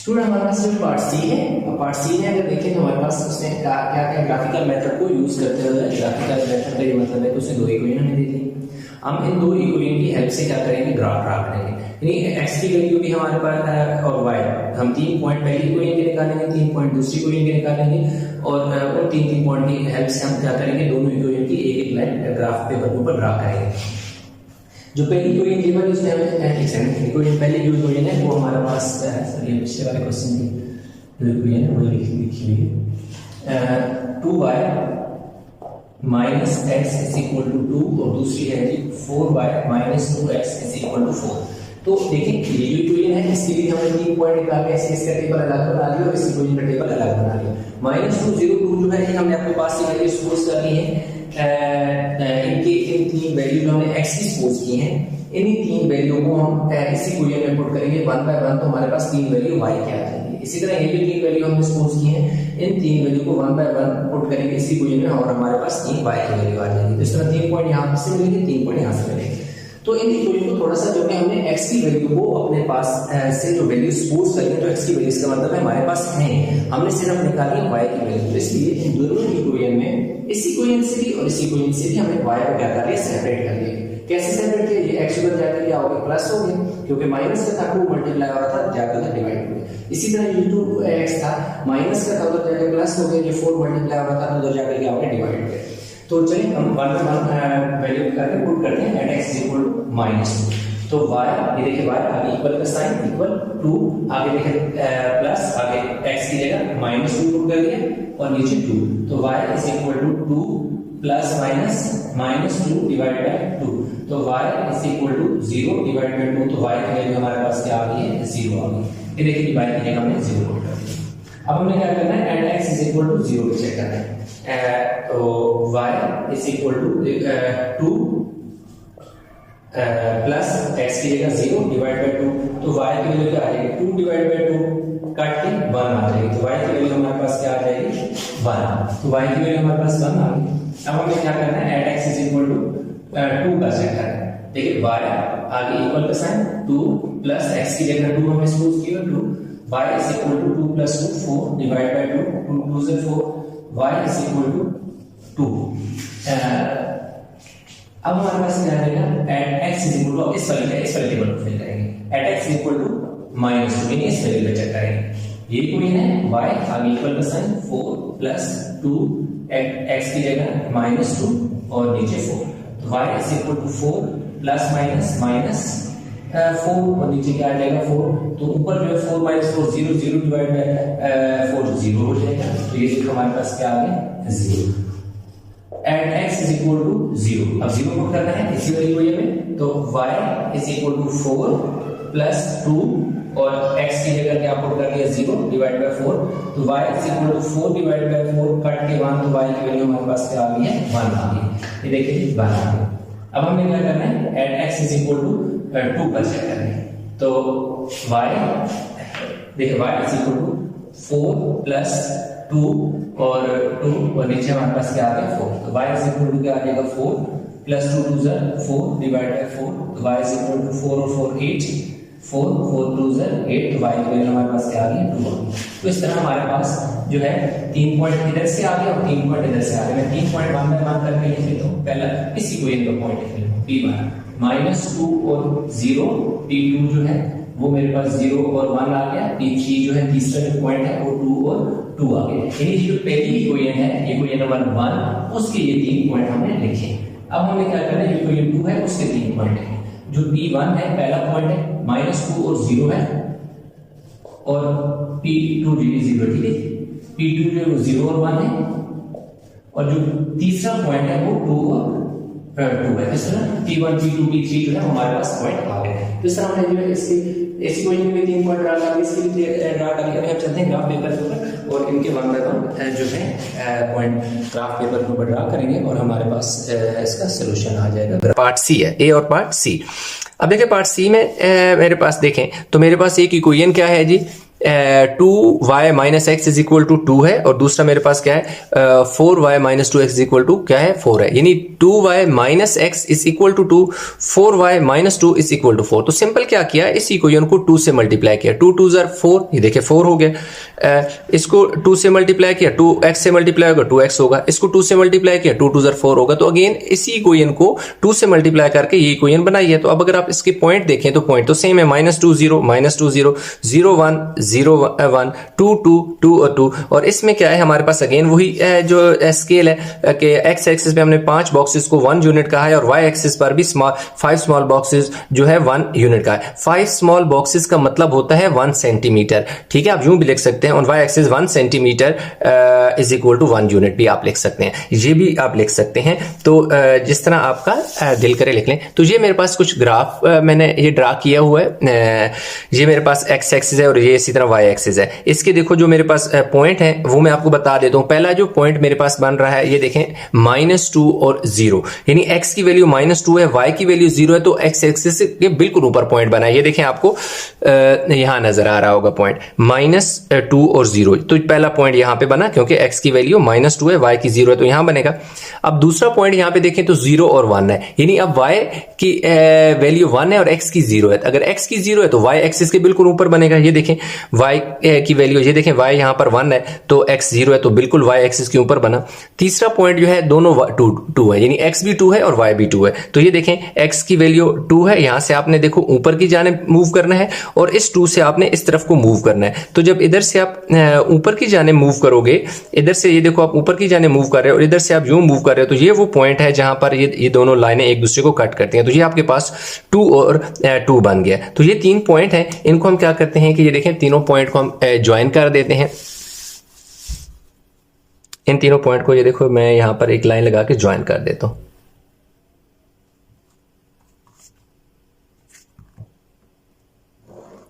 Student हमारे पास जो part सी है, पार्ट सी में अगर देखें तो हमारे पास उसने क्या क्या ग्राफिकल मेथड को यूज करते हुए, ग्राफिकल मेथड का ये मतलब है कि उसने दो इक्वेशन हमें दे दी। हम इन दो इक्वेशन की हेल्प से क्या करेंगे, ग्राफ ड्रा करेंगे। यानी एक्स की वैल्यू भी हमारे पास है और वाई, हम 3 पॉइंट पहली इक्वेशन के निकालेंगे, 3 पॉइंट दूसरी इक्वेशन के निकालेंगे और उन 3 पॉइंट की हेल्प से हम क्या करेंगे, दोनों इक्वेशन की एक एक लाइन ग्राफ पेपर के ऊपर ड्रा करेंगे। जो पहली इक्वेशन गिवन है उसमें हमें एक सेकंड इक्वेशन पहली जो इक्वेशन है वो हमारे पास क्या है, सर ये पिछले वाले क्वेश्चन की जो इक्वेशन है वो लिखी हुई है 2y - x = 2 और दूसरी है जी 4y - 2x = 4। तो देखिए ये जो इक्वेशन है इसके लिए हमने 3 पॉइंट निकाल के ऐसे इसका टेबल अलग बना लिया और इस इक्वेशन का टेबल अलग बना लिया। -2 0 2 जो है ये हमने आपके पास से वैल्यू सपोज कर ली है, इनकी इन 3 वैल्यू जो हमने x की सपोज की हैं, इन्हीं 3 वैल्यू को हम इसी इक्वेशन में पुट करेंगे 1 बाय 1, तो हमारे पास 3 वैल्यू y की आ जाएगी। इसी तरह ये भी 3 वैल्यू हमने सपोज की हैं, इन 3 वैल्यू को 1 बाय 1 पुट करेंगे इसी इक्वेशन में और हमारे पास 3 y की वैल्यू आ जाएगी। तो इस तरह 3 पॉइंट यहां से मिलेंगे, 3 पॉइंट यहां से मिलेंगे। तो इन इक्वेशन को थोड़ा सा जो है हमने x की वैल्यू को अपने पास से जो वैल्यू सपोज करेंगे, तो x की वैल्यू इसका मतलब है हमारे पास है, हमने सिर्फ निकाली है y की वैल्यू। तो इसलिए इन दोनों इक्वेशन में इस इक्वेशन से भी और इस इक्वेशन से भी हमने y को क्या कर लिया, सेपरेट कर लिया। कैसे सेपरेट किया, ये x उधर जाकर क्या हो गया, प्लस हो गया, क्योंकि माइनस का था 2 मल्टीप्लाई हो रहा था, जाकर डिवाइड हो गया। इसी तरह ये 2x था, माइनस का था उधर जाकर प्लस हो गया, ये 4 मल्टीप्लाई हो रहा था उधर जाकर क्या हो गया, डिवाइड हो गया। तो चलिए हम 1 बाय 1 वैल्यू करके पुट करते हैं एट x = -2। तो y ये देखिए y आगे इक्वल का साइन इक्वल 2, आगे देखिए प्लस, आगे x की जगह -2 पुट कर दिया और नीचे 2। तो y = 2 plus minus -2 divide by 2। तो y = 0 डिवाइड बाय 2। तो y की वैल्यू हमारे पास क्या आ गई है, 0 आ गई। ये देखिए y की जगह हमने 0 पुट कर दिया। अब हमने क्या करना है, एट x = 0 को चेक करना है। तो y = 2 प्लस x की जगह 0 डिवाइड बाय 2। तो y की वैल्यू क्या आ जाएगी, 2 डिवाइड बाय 2 काट के 1 आ जाएगी। तो y की वैल्यू हमारे पास क्या आ जाएगी, 1। तो y की वैल्यू हमारे पास 1 आ गई। अब हमें क्या करना है, एट x = 2 का चेक करना है। देखिए y आगे इक्वल का साइन 2 प्लस x की जगह 2 हमने सपोज किया 2, y = 2 + 2 4 डिवाइड बाय 2, 2 2 से 4, y = 2। अब हमारे पास क्या रहेगा, एट x = इस वाले टेबल को फिल करेंगे, एट x = -2 यानी इस वैल्यू पे चेक करेंगे। ये इक्वेशन है y आगे इक्वल का साइन 4 + 2 x की जगह -2 और नीचे 4। तो y = 4 ± -4 और नीचे क्या आ जाएगा 4। तो ऊपर जो है 4 - 4 0 0 डिवाइड बाय 4 0 हो जाएगा। तो ये देखो हमारे पास क्या आ गया, 0। At x = 0। अब 0 पुट करना है इसी वाली इक्वेशन में। तो y = 4 + 2 और x की जगह क्या पुट कर दिया, 0 डिवाइड बाय 4। तो y = 4 डिवाइड बाय 4 कट के 1, तो y की वैल्यू हमारे पास क्या आ गई है, 1 आ गई। ये देखिए 1 आ गई। अब हमें क्या करना है, एट x = 2 पर चेक करना है। तो y देखिए y = 4 + 2 और 2 और नीचे हमारे पास क्या आ गया, 4। तो y = क्या आ जाएगा, 4 + 2 2 4 डिवाइड बाय 4। तो y = 4 और 4 8, 4 4 2 8। तो y की वैल्यू हमारे पास क्या आ गई, 2 आ गई। तो इस तरह हमारे पास जो है 3 पॉइंट इधर से आ गया और 3 पॉइंट इधर से आ गया। मैं 3 पॉइंट 1 बाय 1 करके लिख लेता हूं। पहला इस इक्वेशन का पॉइंट लिख लेता हूं, p1 -2 और 0, p2 जो है वो मेरे पास 0 और 1 आ गया, p3 जो है तीसरा जो पॉइंट है वो 2 और 2 आ गया। यानी जो पहली इक्वेशन है, इक्वेशन नंबर 1, उसके ये 3 पॉइंट हमने लिखे। अब हमें क्या करना है, इक्वेशन 2 है उसके 3 पॉइंट है। जो p1 है पहला पॉइंट है -2 और 0 है और p2 0, ठीक है। p2 जो है 0 और 1 है और जो तीसरा पॉइंट है वो 2 और 2 है। इस तरह p1 p2 p3 जो है हमारे पास पॉइंट आ गए। तो इस तरह हमने जो है इसकी इक्वेशन में 3 पॉइंट ड्रा कर दिए, इसके लिए ड्रा करके हम चलते हैं ग्राफ पेपर के ऊपर और इनके 1 बाय 1 जो है पॉइंट ग्राफ पेपर के ऊपर ड्रा करेंगे और हमारे पास इसका सॉल्यूशन आ जाएगा। पार्ट सी है, ए और पार्ट सी। अब देखिए पार्ट सी में मेरे पास देखें तो मेरे पास एक इक्वेशन क्या है जी, 2y minus x is equal to 2 है, और दूसरा मेरे पास क्या है 4y minus 2x is equal to क्या है 4 है, यानी 2y minus x is equal to 2, 4y minus 2 is equal to 4। तो सिंपल क्या किया, इस इक्वेशन को 2 से मल्टीप्लाई किया, 2 2 जार 4, ये देखिए 4 हो गया। इसको 2 से मल्टीप्लाई किया, 2x से मल्टीप्लाई होगा 2x होगा, इसको 2 से मल्टीप्लाई किया 2 2 जार 4 होगा। तो अगेन इसी इक्वेशन को 2 से मल्टीप्लाई करके ये इक्वेशन बनाई है। तो अब अगर आप इसके पॉइंट देखें तो पॉइंट तो सेम है, -2 0 -2 0 0 1 0 1 2 2 2 और 2। और इसमें क्या है हमारे पास अगेन वही जो स्केल है कि एक्स एक्सिस पे हमने 5 बॉक्सेस को 1 यूनिट कहा है, और वाई एक्सिस पर भी 5 स्मॉल बॉक्सेस जो है 1 यूनिट का है। 5 स्मॉल बॉक्सेस का मतलब होता है 1 सेंटीमीटर, ठीक है, आप यूं भी लिख सकते हैं, और y axis 1 centimetre is equal to 1 unit भी आप लिख सकते हैं, ये भी आप लिख सकते हैं। तो जिस तरह आपका दिल करे लिख लें। तो ये मेरे पास कुछ ग्राफ मैंने ये ड्रा किया हुआ है, ये मेरे पास एक्स एक्सिस है और ये इसी तरह वाई एक्सिस है। इसके देखो जो मेरे पास पॉइंट है वो मैं आपको बता देता हूं। पहला जो पॉइंट मेरे पास बन रहा है ये देखें -2 और 0, यानी x की वैल्यू -2 है, y की वैल्यू 0 है, तो x एक्सिस के बिल्कुल ऊपर पॉइंट बना है। ये देखें आपको यहां नजर आ रहा होगा पॉइंट -2 और 0, तो पहला पॉइंट यहां पे बना क्योंकि x की वैल्यू -2 है, y की 0 है, तो यहां बनेगा। अब दूसरा पॉइंट यहां पे देखें तो 0 और 1 है, यानी अब y की वैल्यू 1 है और x की 0 है। अगर x की 0 है तो y एक्सिस के बिल्कुल ऊपर बनेगा। ये देखें y की वैल्यू, ये देखें y यहां पर 1 है तो x 0 है, तो बिल्कुल y एक्सिस के ऊपर बना। तीसरा पॉइंट जो है दोनों 2 है, यानी x भी 2 है और y भी 2 है। तो ये देखें x की वैल्यू 2 है, यहां से आपने देखो ऊपर की जानिब मूव करना है और इस 2 से आपने इस तरफ को मूव करना है। तो जब इधर से आप ऊपर की जानिब मूव करोगे, इधर से ये देखो आप ऊपर की जानिब मूव कर रहे हो और इधर से आप यूं मूव कर रहे हो, तो ये वो पॉइंट है जहां पर ये दोनों लाइनें एक दूसरे को कट करती हैं। तो ये आपके पास 2 और 2 बन गया। तो ये 3 पॉइंट हैं, इनको हम क्या करते हैं कि ये देखें तीनों पॉइंट को हम ज्वाइन कर देते हैं। इन तीनों पॉइंट को ये देखो मैं यहां पर एक लाइन लगा के ज्वाइन कर देता हूं।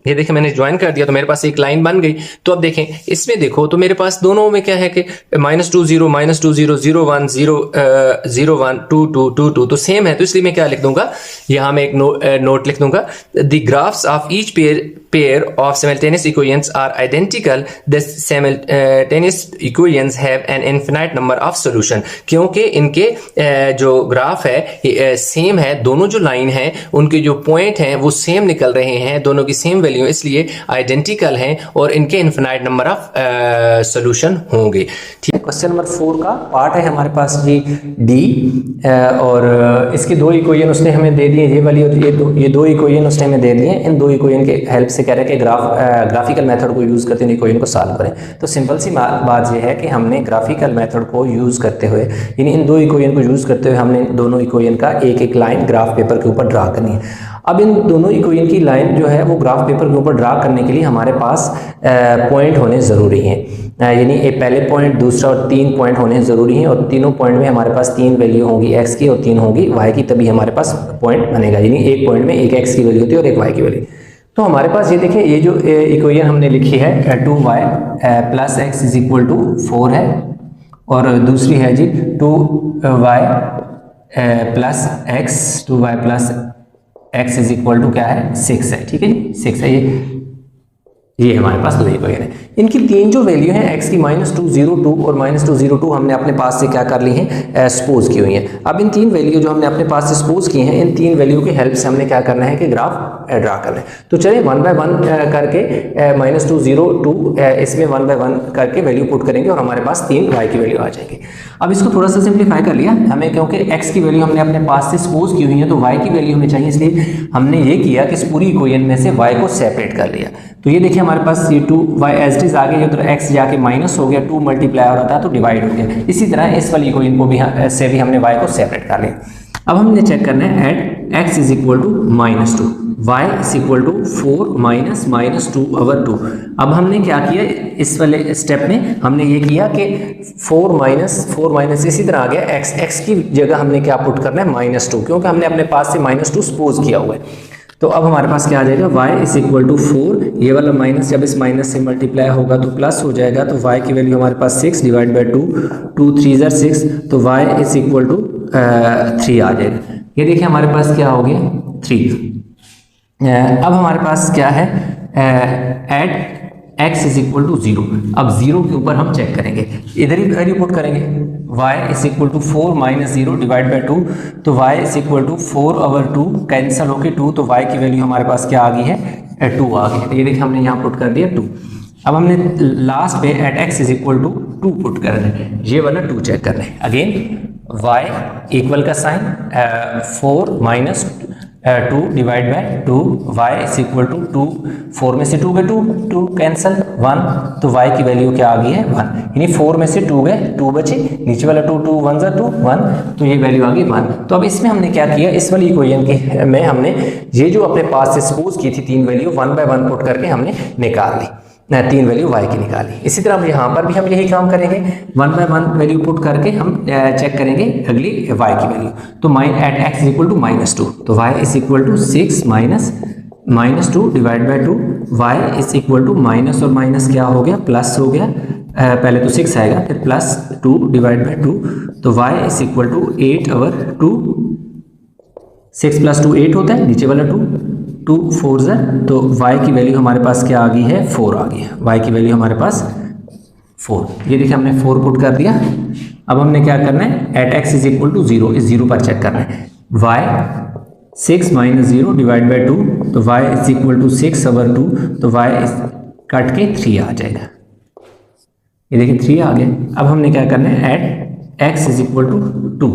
ये देखें मैंने ज्वाइन कर दिया तो मेरे पास एक लाइन बन गई। तो अब देखें इसमें देखो तो मेरे पास दोनों में क्या है कि -2 0 -2 0 0 1 0 0 1 2 2 2 2, तो सेम है। तो इसलिए मैं क्या लिख दूंगा, यहां मैं एक नोट लिख दूंगा, the graphs of each pair of simultaneous equations are identical, the simultaneous equations have an infinite number of solution. क्योंकि इनके जो ग्राफ है सेम है, दोनों जो लाइन है उनके जो पॉइंट हैं वो सेम निकल रहे हैं, दोनों की सेम वैल्यू इसलिए आइडेंटिकल हैं और इनके इनफिनाइट नंबर ऑफ सॉल्यूशन होंगे। ठीक है, क्वेश्चन नंबर 4 का पार्ट है हमारे पास जी डी, और इसके 2 इक्वेशन उसने हमें दे दिए, ये वाली और ये दो इक्वेशन उसने हमें दे दिए। इन 2 इक्वेशन के हेल्प से कह रहे हैं कि ग्राफिकल मेथड को यूज करते हुए इक्वेशन को सॉल्व करें। तो सिंपल सी बात यह है कि हमने ग्राफिकल मेथड को यूज करते हुए, यानी इन 2 इक्वेशन को यूज करते हुए हमने दोनों इक्वेशन का एक एक लाइन ग्राफ पेपर के ऊपर ड्रा करनी है। अब इन दोनों इक्वेशन की लाइन जो है वो ग्राफ पेपर के ऊपर ड्रा करने के लिए हमारे पास पॉइंट होने ज़रूरी हैं, यानी एक पहले पॉइंट, दूसरा और 3 पॉइंट होने ज़रूरी हैं, और तीनों पॉइंट में हमारे पास 3 वैल्यू होंगी x की और 3 होंगी y की, तभी हमारे पास पॉइंट बनेगा। यानी एक पॉइंट में एक x की वैल्यू होती है और एक y की वैल्यू। तो हमारे पास ये देखिए ये जो इक्वेशन हमने लिखी है 2y plus x is equal to 4 है, और दूसरी है जी 2y plus x, 2y plus x is equal to क्या है 6 है। ठीक है जी 6 है, ये हमारे पास 2 इक्वेशन है। इनकी 3 जो वैल्यू है x की -2 0 2 और -2 0 2 हमने अपने पास से क्या कर ली है सपोज की हुई है। अब इन 3 वैल्यू जो हमने अपने पास से सपोज की हैं, इन 3 वैल्यू की हेल्प से हमने क्या करना है कि ग्राफ ड्रा करना है। तो चलिए 1 बाय 1 करके -2 0 2 इसमें 1 बाय 1 करके वैल्यू पुट करेंगे और हमारे पास 3 y की वैल्यू आ जाएगी। अब इसको थोड़ा सा सिंप्लीफाई कर लिया हमने, क्योंकि x की वैल्यू हमने अपने पास से सपोज की हुई है तो y की वैल्यू हमें चाहिए, इसलिए हमने ये किया कि इस पूरी इक्वेशन में से y को सेपरेट कर लिया। तो ये देखिए हमारे पास ये 2y एज इट इज आ गया, तो x जाके माइनस हो गया, 2 मल्टीप्लाई हो रहा था तो डिवाइड हो गया। इसी तरह इस वाली इक्वेशन को भी से भी हमने y को सेपरेट कर लिया। अब हमने चेक करना है at x is equal to -2, y is equal to 4 minus -2/2। अब हमने क्या किया इस वाले स्टेप में, हमने ये किया कि 4 माइनस इसी तरह आ गया, x की जगह हमने क्या पुट करना है -2, क्योंकि हमने अपने पास से -2 सपोज किया हुआ है। तो अब हमारे पास क्या आ जाएगा y इज इक्वल टू 4, ये वाला माइनस जब इस माइनस से मल्टीप्लाई होगा तो प्लस हो जाएगा, तो y की वैल्यू हमारे पास 6 डिवाइड बाई 2, 2 3 6, तो y इज इक्वल टू 3 आ जाएगा। ये देखिए हमारे पास क्या हो गया 3। अब हमारे पास क्या है at x is equal to 0। अब 0 के ऊपर हम चेक करेंगे, इधर ही वैल्यू पुट करेंगे, y is equal to 4 minus 0 divide by 2, तो y is equal to 4/2 cancel होके 2, तो y की वैल्यू हमारे पास क्या आ गई है, 2 आ गई है। तो ये देखिए हमने यहाँ पुट कर दिया 2। अब हमने लास्ट पे at x is equal to 2 put करना है, ये वाला 2 चेक करना है। अगेन y इक्वल का sign 4 minus 2 divide by 2, y is equal to 2, 4 में से 2 गए 2 कैंसिल 1, तो y की वैल्यू क्या आ गई है 1, यानी 4 में से 2 गए 2 बचे, नीचे वाला 2 2 1 2 1, तो ये वैल्यू आ गई 1। तो अब इसमें हमने क्या किया, इस वाली इक्वेशन के में हमने ये जो अपने पास से सपोज की थी 3 वैल्यू 1 बाय 1 पुट करके हमने निकाल ली, 3 वैल्यू y की निकाली। इसी तरह हम यहाँ पर भी हम यही काम करेंगे, 1 बाय 1 वैल्यू पुट करके हम चेक करेंगे अगली y की वैल्यू। तो at x is equal to -2, तो y is equal to 6 minus 2 divide by 2, y is equal to minus और माइनस क्या हो गया, प्लस हो गया, पहले तो 6 आएगा फिर प्लस 2 डिवाइड बाय 2, तो y इज इक्वल टू 8/2, 6 + 2 8 होता है, नीचे वाला 2 4 ज़ा, तो y की वैल्यू हमारे पास क्या आ गई है, 4 आ गई है, y की वैल्यू हमारे पास 4। ये देखिए हमने 4 पुट कर दिया। अब हमने क्या करना है, at x is equal to 0, इस 0 पर चेक करना है, y 6 माइनस 0 डिवाइड बाई 2, तो y इज इक्वल टू 6/2, तो y कट के 3 आ जाएगा, ये देखिए 3 आ गया। अब हमने क्या करना है, at x is equal to 2,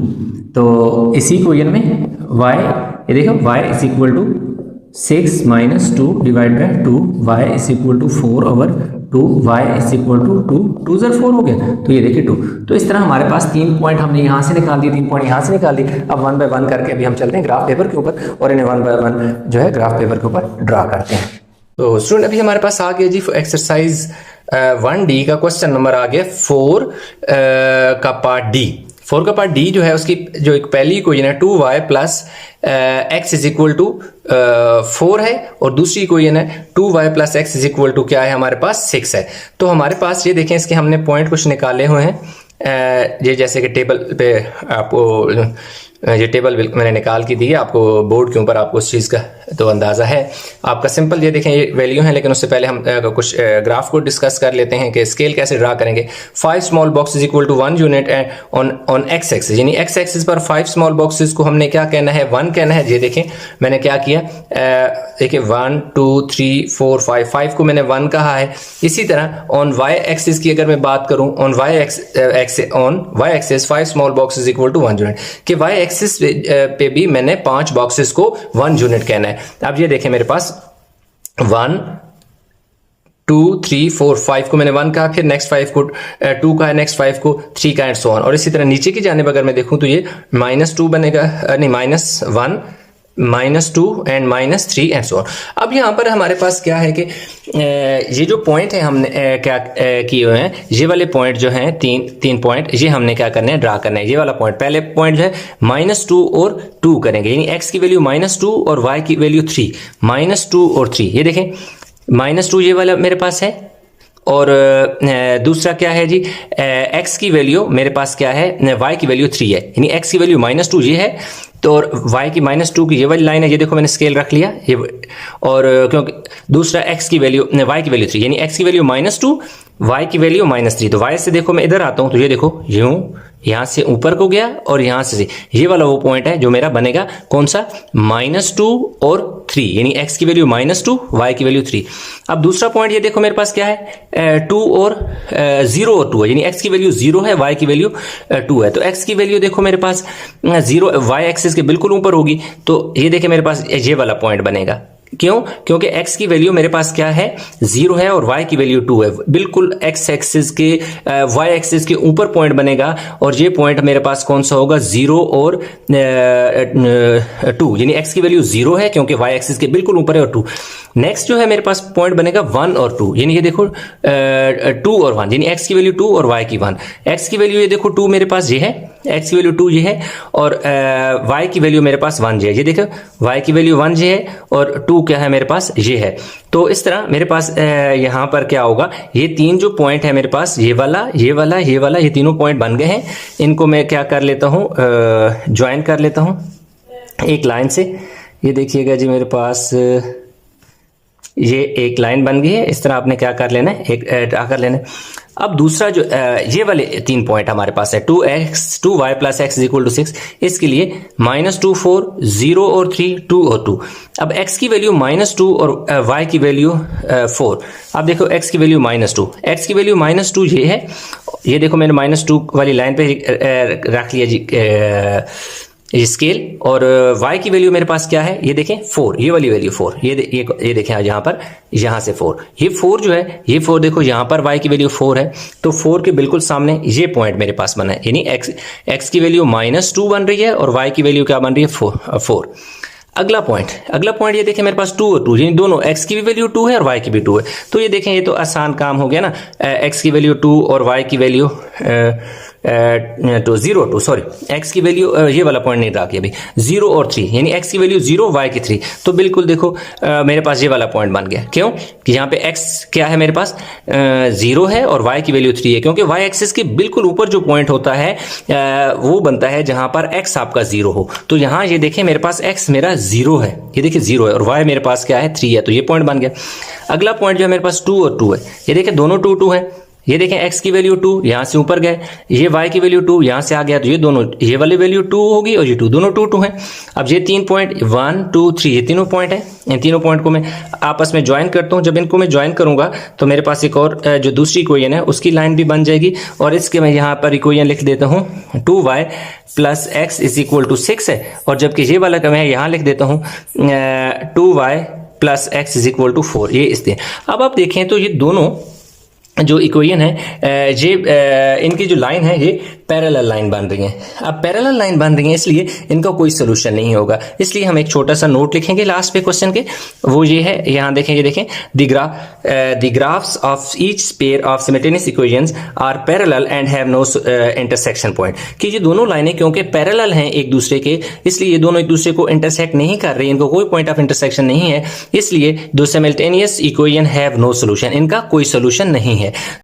तो इसी क्वेश्चन में y, ये देखो y is equal to 6 minus 2 divide by 2, y is equal to 4/2, y is equal to 2 ज़र 4 हो गया, तो ये देखिए 2। तो इस तरह हमारे पास 3 पॉइंट हमने यहाँ से निकाल दिए, 3 पॉइंट यहाँ से निकाल दिए। अब 1 बाय 1 करके अभी हम चलते हैं ग्राफ पेपर के ऊपर और इन्हें 1 बाय 1 जो है ग्राफ पेपर के ऊपर ड्रा करते हैं। तो स्टूडेंट अभी हमारे पास आ गया जी एक्सरसाइज 1D का क्वेश्चन नंबर आ गया 4 का पार्ट डी। 4 का पार्ट डी जो है उसकी जो एक पहली इक्वेशन है 2y plus x is equal to 4 है, और दूसरी इक्वेशन है 2y plus x is equal to क्या है, हमारे पास 6 है। तो हमारे पास ये देखें, इसके हमने पॉइंट कुछ निकाले हुए हैं, ये जैसे कि टेबल पे आपको ये टेबल मैंने निकाल के दी है, आपको बोर्ड के ऊपर आपको उस चीज़ का तो अंदाज़ा है आपका। सिंपल ये देखें ये वैल्यू है, लेकिन उससे पहले हम कुछ ग्राफ को डिस्कस कर लेते हैं कि स्केल कैसे ड्रा करेंगे। 5 small boxes equal to 1 unit on X axis, यानी एक्स एक्सिस पर 5 स्मॉल बॉक्सेस को हमने क्या कहना है, 1 कहना है। ये देखें मैंने क्या किया, देखिए 1 2 3 4 5 को मैंने 1 कहा है। इसी तरह ऑन वाई एक्सिस की अगर मैं बात करूं, on Y axis 5 small boxes equal to 1 unit, कि वाई एक्सिस पे भी मैंने 5 बॉक्सेस को 1 यूनिट कहना है। अब ये देखें मेरे पास 1 2 3 4 5 को मैंने 1 कहा, फिर नेक्स्ट 5 को 2 का है, नेक्स्ट 5 को 3 का एंड सो ऑन। और इसी तरह नीचे की जानिब अगर मैं देखूं तो ये -2 बनेगा, नहीं -1 -2 एंड -3 एंड सो ऑन। अब यहाँ पर हमारे पास क्या है कि ये जो पॉइंट है हमने क्या किए हुए हैं, ये वाले पॉइंट जो हैं तीन पॉइंट, ये हमने क्या करना है, ड्रा करना है। ये वाला पॉइंट पहले पॉइंट जो है -2 और 2 करेंगे, यानी x की वैल्यू -2 और y की वैल्यू 3, -2 और 3। ये देखें -2 ये वाला मेरे पास है, और दूसरा क्या है जी, x की वैल्यू मेरे पास क्या है, y की वैल्यू 3 है, यानी x की वैल्यू -2 ये है, तो और y की -2 की ये वाली लाइन है, ये देखो मैंने स्केल रख लिया ये, और क्योंकि दूसरा x की वैल्यू y की वैल्यू 3, यानी x की वैल्यू -2 y की वैल्यू -3। तो y से देखो मैं इधर आता हूं, तो ये देखो यूं यहां से ऊपर को गया और यहां से ये वाला वो पॉइंट है जो मेरा बनेगा कौन सा, -2 और 3, यानी x की वैल्यू -2 y की वैल्यू 3। अब दूसरा पॉइंट ये देखो मेरे पास क्या है, 2 और 0 और 2 है, यानी x की वैल्यू 0 है, y की वैल्यू 2 है। तो x की वैल्यू देखो मेरे पास 0 y एक्सिस के बिल्कुल ऊपर होगी, तो ये देखे मेरे पास ये वाला पॉइंट बनेगा। क्यों? क्योंकि x की वैल्यू मेरे पास क्या है, 0 है, और y की वैल्यू 2 है, बिल्कुल x एक्सिस के y एक्सिस के ऊपर पॉइंट बनेगा, और ये पॉइंट मेरे पास कौन सा होगा, 0 और 2, यानी x की वैल्यू 0 है क्योंकि y एक्सिस के बिल्कुल ऊपर है, और 2। नेक्स्ट जो है मेरे पास पॉइंट बनेगा 1 और 2, यानी ये देखो 2 और 1, यानी x की वैल्यू 2 और y की 1। x की वैल्यू ये देखो 2 मेरे पास ये है, x की वैल्यू 2 ये है, और y की वैल्यू मेरे पास 1 ये है, ये देखो y की वैल्यू 1 ये है, और 2 क्या है मेरे पास, ये है। तो इस तरह मेरे पास यहाँ पर क्या होगा, ये 3 जो पॉइंट है मेरे पास, ये वाला ये वाला ये वाला, ये तीनों पॉइंट बन गए हैं। इनको मैं क्या कर लेता हूँ, ज्वाइन कर लेता हूँ एक लाइन से। ये देखिएगा जी मेरे पास ये एक लाइन बन गई है। इस तरह आपने क्या कर लेना है, एक ड्रा कर लेना है। अब दूसरा जो ये वाले 3 पॉइंट हमारे पास है 2y plus x equal to 6, इसके लिए -2 4 0 और 3 2 और 2। अब x की वैल्यू -2 और y की वैल्यू 4। अब देखो x की वैल्यू -2, x की वैल्यू -2 ये है, ये देखो मैंने -2 वाली लाइन पे रख लिया जी ये स्केल, और y की वैल्यू मेरे पास क्या है, ये देखें 4, ये वाली वैल्यू 4, ये देखें यहाँ पर, यहाँ से 4, ये 4 जो है, ये 4 देखो यहाँ पर y की वैल्यू 4 है, तो 4 के बिल्कुल सामने ये पॉइंट मेरे पास बना है, यानी x की वैल्यू -2 बन रही है और y की वैल्यू क्या बन रही है 4। अगला पॉइंट ये देखें मेरे पास 2 और 2, यानी दोनों x की भी वैल्यू 2 है और y की भी 2 है। तो ये देखें ये तो आसान काम हो गया ना, x की वैल्यू 2 और y की वैल्यू 2 सॉरी, x की वैल्यू ये वाला पॉइंट नहीं ड्रा किया अभी, 0 और 3, यानी x की वैल्यू 0 y की 3। तो बिल्कुल देखो मेरे पास ये वाला पॉइंट बन गया। क्यों कि यहाँ पे x क्या है मेरे पास 0 है और y की वैल्यू 3 है, क्योंकि y एक्सिस के बिल्कुल ऊपर जो पॉइंट होता है वो बनता है जहां पर x आपका 0 हो। तो यहाँ ये देखें मेरे पास x मेरा 0 है, ये देखिए 0 है, और y मेरे पास क्या है 3 है, तो ये पॉइंट बन गया। अगला पॉइंट जो है मेरे पास 2 और 2 है, ये देखें दोनों 2 2 है, ये देखें x की वैल्यू 2 यहां से ऊपर गए, ये y की वैल्यू 2 यहां से आ गया, तो ये दोनों, ये वाली वैल्यू 2 होगी और ये 2 दोनों 2 2 है। अब ये 3 पॉइंट 1 2 3 ये तीनों पॉइंट है, इन तीनों पॉइंट को मैं आपस में ज्वाइन करता हूं। जब इनको मैं ज्वाइन करूंगा तो मेरे पास एक और जो दूसरी इक्वेशन है उसकी लाइन भी बन जाएगी, और इसके मैं यहाँ पर इक्वेशन लिख देता हूँ 2y plus x is equal to 6 है, और जबकि ये वाला मैं यहाँ लिख देता हूँ 2y plus x is equal to 4, ये इसलिए। अब आप देखें तो ये दोनों जो इक्वेशन है ये इनकी जो लाइन है ये पैरेलल लाइन बन रही है। अब पैरेलल लाइन बन रही है इसलिए इनका कोई सोल्यूशन नहीं होगा, इसलिए हम एक छोटा सा नोट लिखेंगे लास्ट पे क्वेश्चन के, वो ये है, यहाँ देखें, ये देखें the graphs of each pair of simultaneous equations are parallel and have no intersection point, कि ये दोनों लाइनें क्योंकि पैरेलल हैं एक दूसरे के, इसलिए ये दोनों एक दूसरे को इंटरसेक्ट नहीं कर रही, इनको कोई पॉइंट ऑफ इंटरसेक्शन नहीं है, इसलिए दो सिमिल्टेनियस इक्वेशन हैव नो सोल्यूशन, इनका कोई सोल्यूशन नहीं है।